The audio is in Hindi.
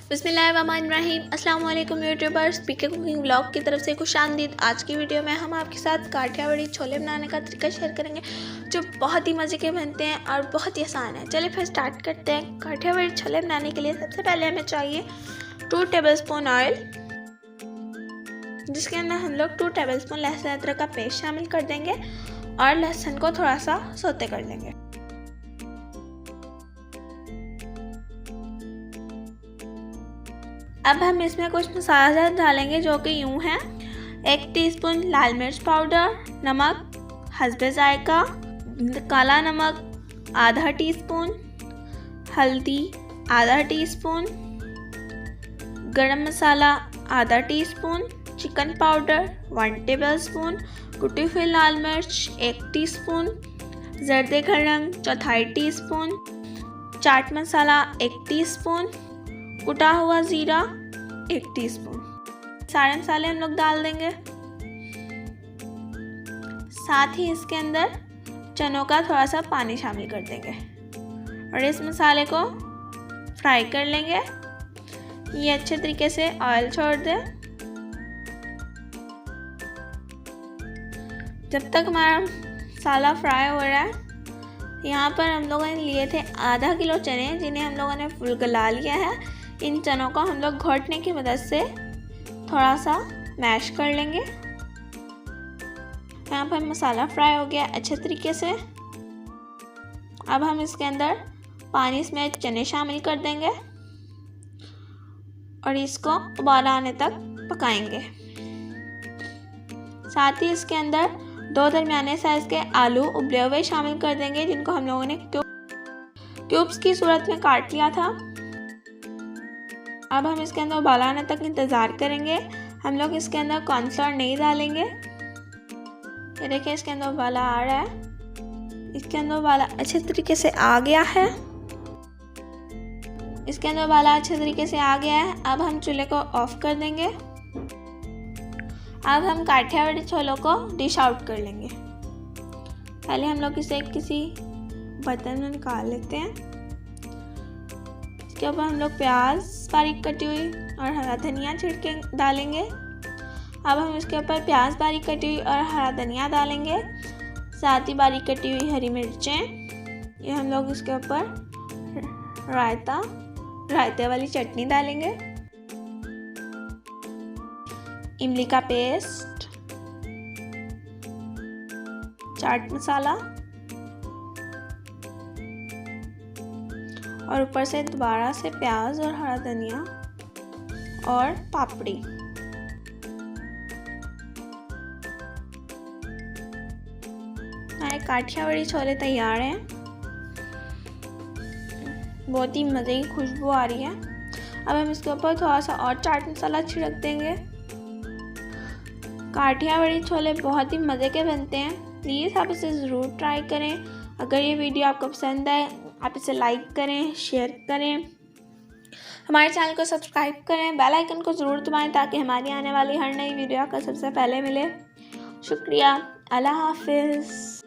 बिस्मिल्लाहिर्रहमानिर्रहीम। अस्सलाम वालेकुम यूट्यूबर्स, पीके कुकिंग व्लॉग की तरफ से खुशामदीद। आज की वीडियो में हम आपके साथ काठियावाड़ी छोले बनाने का तरीका शेयर करेंगे जो बहुत ही मज़े के बनते हैं और बहुत ही आसान है। चलिए फिर स्टार्ट करते हैं। काठियावाड़ी छोले बनाने के लिए सबसे पहले हमें चाहिए 2 टेबलस्पून ऑयल, जिसके अंदर हम लोग 2 टेबलस्पून लहसुन अदरक का पेस्ट शामिल कर देंगे और लहसुन को थोड़ा सा सौते कर लेंगे। अब हम इसमें कुछ मसाला डालेंगे जो कि यूँ हैं: 1 टीस्पून लाल मिर्च पाउडर, नमक हस्बे जायका, काला नमक आधा टीस्पून, हल्दी आधा टीस्पून, गरम मसाला आधा टीस्पून, चिकन पाउडर 1 टेबलस्पून, कुटी हुई लाल मिर्च 1 टीस्पून, जर्दे का रंग 1/4 टीस्पून, चाट मसाला 1 टीस्पून, कुटा हुआ ज़ीरा 1 टीस्पून। सारे मसाले हम लोग डाल देंगे। साथ ही इसके अंदर चनों का थोड़ा सा पानी शामिल कर देंगे और इस मसाले को फ्राई कर लेंगे। ये अच्छे तरीके से ऑयल छोड़ दे। जब तक हमारा मसाला फ्राई हो रहा है, यहाँ पर हम लोगों ने लिए थे आधा किलो चने, जिन्हें हम लोगों ने फुल गला लिया है। इन चनों को हम लोग घोटने की मदद से थोड़ा सा मैश कर लेंगे। यहाँ पर मसाला फ्राई हो गया अच्छे तरीके से। अब हम इसके अंदर पानी समेत चने शामिल कर देंगे और इसको उबाल आने तक पकाएंगे। साथ ही इसके अंदर 2 दरमियाने साइज के आलू उबले हुए शामिल कर देंगे, जिनको हम लोगों ने क्यूब्स की सूरत में काट लिया था। अब हम इसके अंदर उबाल आने तक इंतज़ार करेंगे। हम लोग इसके अंदर कॉर्नफ्लोर नहीं डालेंगे। ये देखिए, इसके अंदर उबाला आ रहा है। इसके अंदर उबाला अच्छे तरीके से आ गया है। इसके अंदर उबाला अच्छे तरीके से आ गया है। अब हम चूल्हे को ऑफ कर देंगे। अब हम काठियावाड़ी छोलों को डिश आउट कर लेंगे। पहले हम लोग इसे किसी बर्तन में निकाल लेते हैं। इसके ऊपर हम लोग प्याज बारीक कटी हुई और हरा धनिया छिड़के डालेंगे। अब हम इसके ऊपर प्याज बारीक कटी हुई और हरा धनिया डालेंगे, साथ ही बारीक कटी हुई हरी मिर्चें। ये हम लोग इसके ऊपर रायते वाली चटनी डालेंगे, इमली का पेस्ट, चाट मसाला और ऊपर से दोबारा से प्याज और हरा धनिया और पापड़ी। हमारे काठियावाड़ी छोले तैयार हैं। बहुत ही मज़े की खुशबू आ रही है। अब हम इसके ऊपर थोड़ा सा और चाट मसाला छिड़क देंगे। काठियावाड़ी छोले बहुत ही मज़े के बनते हैं। प्लीज़ आप इसे ज़रूर ट्राई करें। अगर ये वीडियो आपको पसंद आए, आप इसे लाइक करें, शेयर करें, हमारे चैनल को सब्सक्राइब करें, बेल आइकन को ज़रूर दबाएं ताकि हमारी आने वाली हर नई वीडियो आपको सबसे पहले मिले। शुक्रिया। अल्लाह हाफिज़।